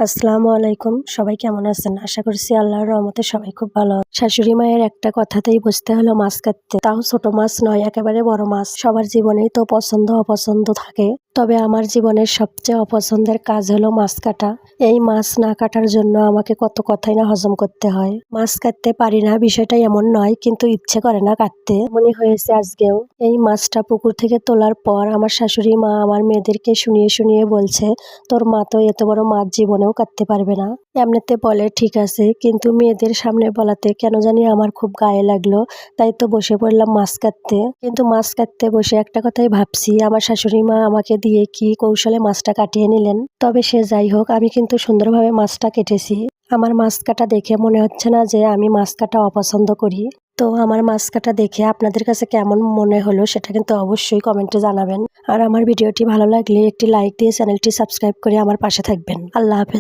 আসসালামু আলাইকুম। সবাই কেমন আছেন? আশা করছি আল্লাহর রহমতে সবাই খুব ভালো আছেন। শাশুড়ি মায়ের একটা কথাতেই বুঝতে হলো মাছ কাটতে। তাও ছোট মাছ নয়, একেবারে বড় মাছ। সবার জীবনেই তো পছন্দ অপছন্দ থাকে। তবে আমার জীবনের সবচেয়ে অপছন্দের কাজ হলো মাছ কাটা। এই মাছ না কাটার জন্য আমাকে কত কথাই না হজম করতে হয়। মাছ কাটতে পারি না বিষয়টা এমন নয়, কিন্তু ইচ্ছে করে না কাটতে। মনে হয়েছে আজকেও। এই মাছটা পুকুর থেকে তোলার পর আমার শাশুড়ি মা আমার মেয়েদেরকে শুনিয়ে শুনিয়ে বলছে, তোর মা তো এত বড় মাছ জীবনেও কাটতে পারবে না। এমনিতে বলে ঠিক আছে, কিন্তু মেয়েদের সামনে বলাতে কেন জানি আমার খুব গায়ে লাগলো। তাই তো বসে পড়লাম মাছ কাটতে। কিন্তু মাছ কাটতে বসে একটা কথাই ভাবছি, আমার শাশুড়ি মা আমাকে দিয়ে কি কৌশলে মাছটা কাটিয়ে নিলেন। তবে সে যাই হোক, আমি কিন্তু সুন্দরভাবে মাছটা কেটেছি। আমার মাছ কাটা দেখে মনে হচ্ছে না যে আমি মাছ কাটা অপছন্দ করি। তো আমার মাছ কাটা দেখে আপনাদের কাছে কেমন মনে হলো সেটা কিন্তু অবশ্যই কমেন্টে জানাবেন। আর আমার ভিডিওটি ভালো লাগলে একটি লাইক দিয়ে চ্যানেলটি সাবস্ক্রাইব করে আমার পাশে থাকবেন। আল্লাহ হাফেজ।